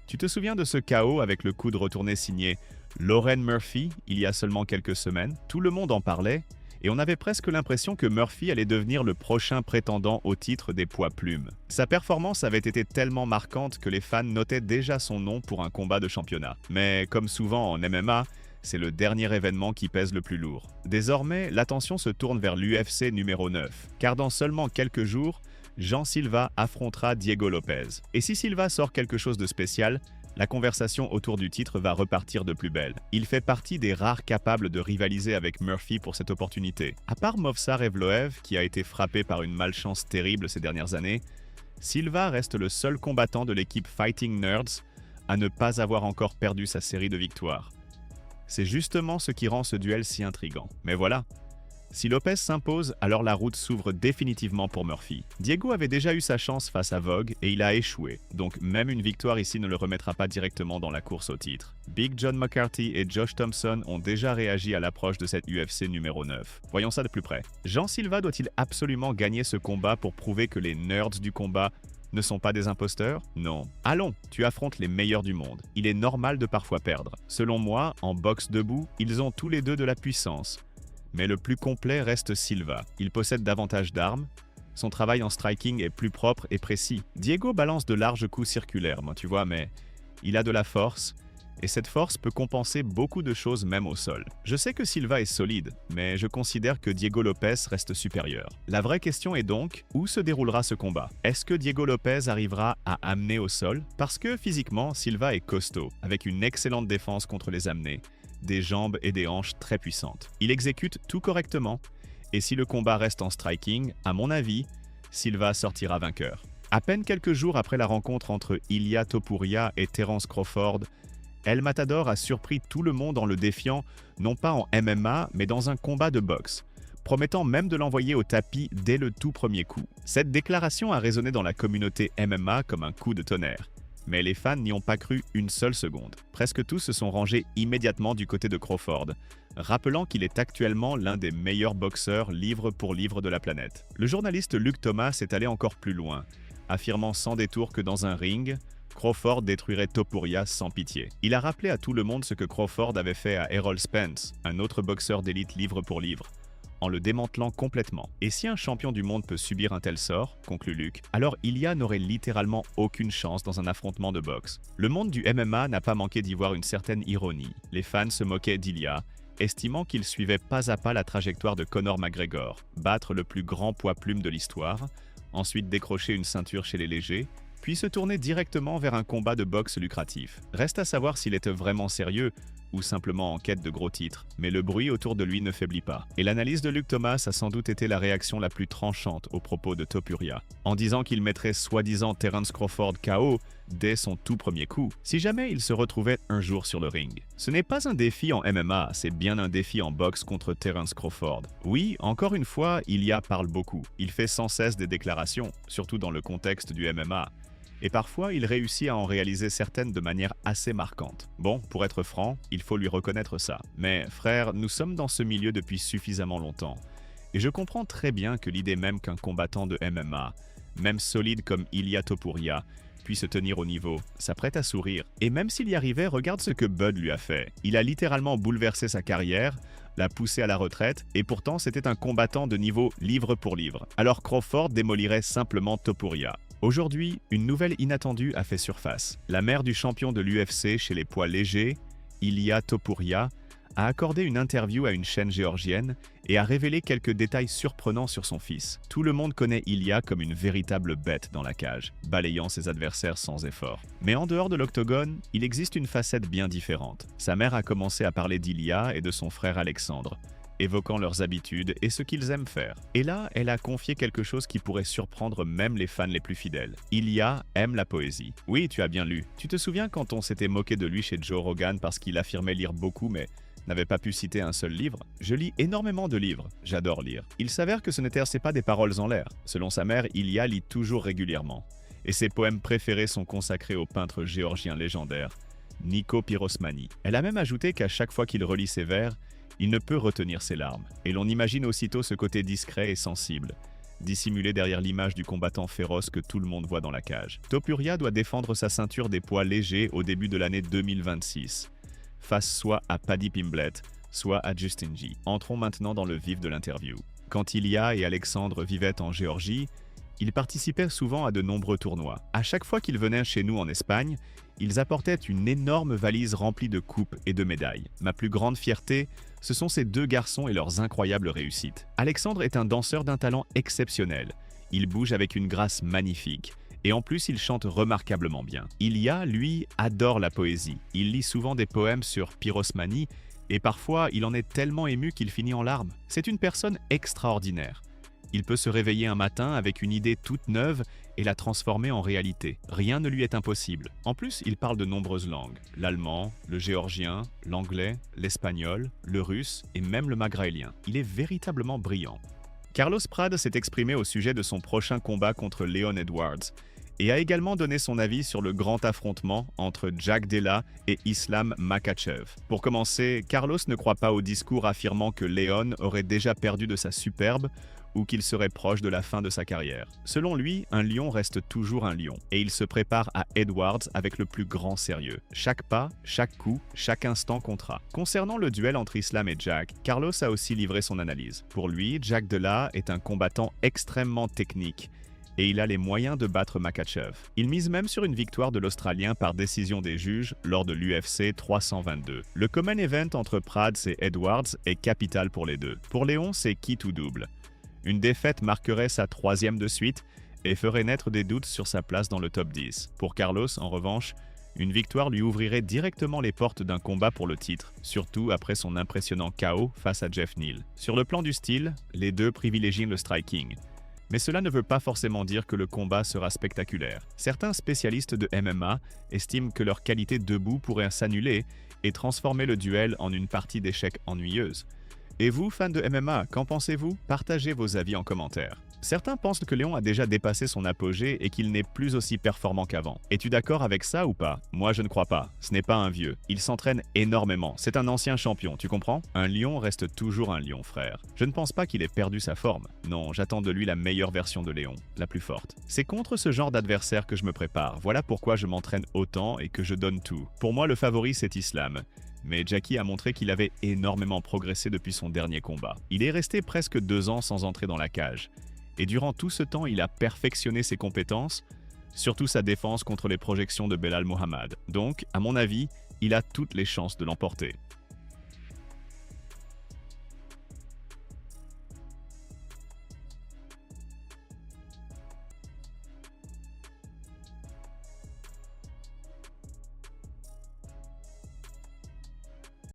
Tu te souviens de ce chaos avec le coup de retourné signé Lauren Murphy il y a seulement quelques semaines? Tout le monde en parlait et on avait presque l'impression que Murphy allait devenir le prochain prétendant au titre des poids plumes. Sa performance avait été tellement marquante que les fans notaient déjà son nom pour un combat de championnat. Mais comme souvent en MMA, c'est le dernier événement qui pèse le plus lourd. Désormais, l'attention se tourne vers l'UFC numéro 9, car dans seulement quelques jours, Jean Silva affrontera Diego Lopez. Et si Silva sort quelque chose de spécial, la conversation autour du titre va repartir de plus belle. Il fait partie des rares capables de rivaliser avec Murphy pour cette opportunité. À part Movsar Evloev, qui a été frappé par une malchance terrible ces dernières années, Silva reste le seul combattant de l'équipe Fighting Nerds à ne pas avoir encore perdu sa série de victoires. C'est justement ce qui rend ce duel si intriguant. Mais voilà, si Lopez s'impose, alors la route s'ouvre définitivement pour Murphy. Diego avait déjà eu sa chance face à Vogue et il a échoué, donc même une victoire ici ne le remettra pas directement dans la course au titre. Big John McCarthy et Josh Thompson ont déjà réagi à l'approche de cette UFC numéro 9. Voyons ça de plus près. Jean Silva doit-il absolument gagner ce combat pour prouver que les nerds du combat ne sont pas des imposteurs? Non. Allons, tu affrontes les meilleurs du monde. Il est normal de parfois perdre. Selon moi, en boxe debout, ils ont tous les deux de la puissance. Mais le plus complet reste Silva. Il possède davantage d'armes. Son travail en striking est plus propre et précis. Diego balance de larges coups circulaires, tu vois, mais il a de la force. Et cette force peut compenser beaucoup de choses même au sol. Je sais que Silva est solide, mais je considère que Diego Lopez reste supérieur. La vraie question est donc, où se déroulera ce combat? Est-ce que Diego Lopez arrivera à amener au sol? Parce que physiquement, Silva est costaud, avec une excellente défense contre les amener, des jambes et des hanches très puissantes. Il exécute tout correctement, et si le combat reste en striking, à mon avis, Silva sortira vainqueur. À peine quelques jours après la rencontre entre Ilia Topuria et Terence Crawford, El Matador a surpris tout le monde en le défiant, non pas en MMA, mais dans un combat de boxe, promettant même de l'envoyer au tapis dès le tout premier coup. Cette déclaration a résonné dans la communauté MMA comme un coup de tonnerre. Mais les fans n'y ont pas cru une seule seconde. Presque tous se sont rangés immédiatement du côté de Crawford, rappelant qu'il est actuellement l'un des meilleurs boxeurs livre pour livre de la planète. Le journaliste Luke Thomas est allé encore plus loin, affirmant sans détour que dans un ring, Crawford détruirait Topuria sans pitié. Il a rappelé à tout le monde ce que Crawford avait fait à Errol Spence, un autre boxeur d'élite livre pour livre, en le démantelant complètement. Et si un champion du monde peut subir un tel sort, conclut Luke, alors Ilia n'aurait littéralement aucune chance dans un affrontement de boxe. Le monde du MMA n'a pas manqué d'y voir une certaine ironie. Les fans se moquaient d'Ilia, estimant qu'il suivait pas à pas la trajectoire de Conor McGregor, battre le plus grand poids plume de l'histoire, ensuite décrocher une ceinture chez les légers, puis se tourner directement vers un combat de boxe lucratif. Reste à savoir s'il était vraiment sérieux ou simplement en quête de gros titres, mais le bruit autour de lui ne faiblit pas. Et l'analyse de Luke Thomas a sans doute été la réaction la plus tranchante aux propos de Topuria, en disant qu'il mettrait soi-disant Terence Crawford KO dès son tout premier coup, si jamais il se retrouvait un jour sur le ring. Ce n'est pas un défi en MMA, c'est bien un défi en boxe contre Terence Crawford. Oui, encore une fois, Ilia parle beaucoup. Il fait sans cesse des déclarations, surtout dans le contexte du MMA. Et parfois, il réussit à en réaliser certaines de manière assez marquante. Bon, pour être franc, il faut lui reconnaître ça. Mais frère, nous sommes dans ce milieu depuis suffisamment longtemps. Et je comprends très bien que l'idée même qu'un combattant de MMA, même solide comme Ilia Topuria, puisse tenir au niveau, ça prête à sourire. Et même s'il y arrivait, regarde ce que Bud lui a fait. Il a littéralement bouleversé sa carrière, l'a poussé à la retraite, et pourtant c'était un combattant de niveau livre pour livre. Alors Crawford démolirait simplement Topuria. Aujourd'hui, une nouvelle inattendue a fait surface. La mère du champion de l'UFC chez les poids légers, Ilia Topuria, a accordé une interview à une chaîne géorgienne et a révélé quelques détails surprenants sur son fils. Tout le monde connaît Ilia comme une véritable bête dans la cage, balayant ses adversaires sans effort. Mais en dehors de l'octogone, il existe une facette bien différente. Sa mère a commencé à parler d'Ilia et de son frère Alexandre, évoquant leurs habitudes et ce qu'ils aiment faire. Et là, elle a confié quelque chose qui pourrait surprendre même les fans les plus fidèles. Ilia aime la poésie. Oui, tu as bien lu. Tu te souviens quand on s'était moqué de lui chez Joe Rogan parce qu'il affirmait lire beaucoup mais n'avait pas pu citer un seul livre? Je lis énormément de livres. J'adore lire. Il s'avère que ce n'étaient pas des paroles en l'air. Selon sa mère, Ilia lit toujours régulièrement. Et ses poèmes préférés sont consacrés au peintre géorgien légendaire, Nikos Pirosmani. Elle a même ajouté qu'à chaque fois qu'il relit ses vers, il ne peut retenir ses larmes, et l'on imagine aussitôt ce côté discret et sensible, dissimulé derrière l'image du combattant féroce que tout le monde voit dans la cage. Topuria doit défendre sa ceinture des poids légers au début de l'année 2026, face soit à Paddy Pimblett, soit à Justin G. Entrons maintenant dans le vif de l'interview. Quand Ilya et Alexandre vivaient en Géorgie, ils participaient souvent à de nombreux tournois. À chaque fois qu'ils venaient chez nous en Espagne, ils apportaient une énorme valise remplie de coupes et de médailles. Ma plus grande fierté, ce sont ces deux garçons et leurs incroyables réussites. Alexandre est un danseur d'un talent exceptionnel. Il bouge avec une grâce magnifique. Et en plus, il chante remarquablement bien. Ilya, lui, adore la poésie. Il lit souvent des poèmes sur pyrosmanie et parfois, il en est tellement ému qu'il finit en larmes. C'est une personne extraordinaire. Il peut se réveiller un matin avec une idée toute neuve et la transformer en réalité. Rien ne lui est impossible. En plus, il parle de nombreuses langues. L'allemand, le géorgien, l'anglais, l'espagnol, le russe et même le maghrélien. Il est véritablement brillant. Carlos Prade s'est exprimé au sujet de son prochain combat contre Leon Edwards et a également donné son avis sur le grand affrontement entre Jack Della et Islam Makhachev. Pour commencer, Carlos ne croit pas au discours affirmant que Leon aurait déjà perdu de sa superbe ou qu'il serait proche de la fin de sa carrière. Selon lui, un lion reste toujours un lion, et il se prépare à Edwards avec le plus grand sérieux. Chaque pas, chaque coup, chaque instant comptera. Concernant le duel entre Islam et Jack, Carlos a aussi livré son analyse. Pour lui, Jack Della est un combattant extrêmement technique, et il a les moyens de battre Makhachev. Il mise même sur une victoire de l'Australien par décision des juges lors de l'UFC 322. Le common event entre Prades et Edwards est capital pour les deux. Pour Léon, c'est quitte ou double. Une défaite marquerait sa 3e de suite et ferait naître des doutes sur sa place dans le top 10. Pour Carlos, en revanche, une victoire lui ouvrirait directement les portes d'un combat pour le titre, surtout après son impressionnant KO face à Jeff Neal. Sur le plan du style, les deux privilégient le striking. Mais cela ne veut pas forcément dire que le combat sera spectaculaire. Certains spécialistes de MMA estiment que leur qualité debout pourrait s'annuler et transformer le duel en une partie d'échecs ennuyeuse. Et vous, fans de MMA, qu'en pensez-vous? Partagez vos avis en commentaire. Certains pensent que Léon a déjà dépassé son apogée et qu'il n'est plus aussi performant qu'avant. Es-tu d'accord avec ça ou pas? Moi, je ne crois pas. Ce n'est pas un vieux. Il s'entraîne énormément. C'est un ancien champion, tu comprends? Un lion reste toujours un lion, frère. Je ne pense pas qu'il ait perdu sa forme. Non, j'attends de lui la meilleure version de Léon, la plus forte. C'est contre ce genre d'adversaire que je me prépare. Voilà pourquoi je m'entraîne autant et que je donne tout. Pour moi, le favori, c'est Islam. Mais Jackie a montré qu'il avait énormément progressé depuis son dernier combat. Il est resté presque 2 ans sans entrer dans la cage. Et durant tout ce temps, il a perfectionné ses compétences, surtout sa défense contre les projections de Belal Muhammad. Donc, à mon avis, il a toutes les chances de l'emporter.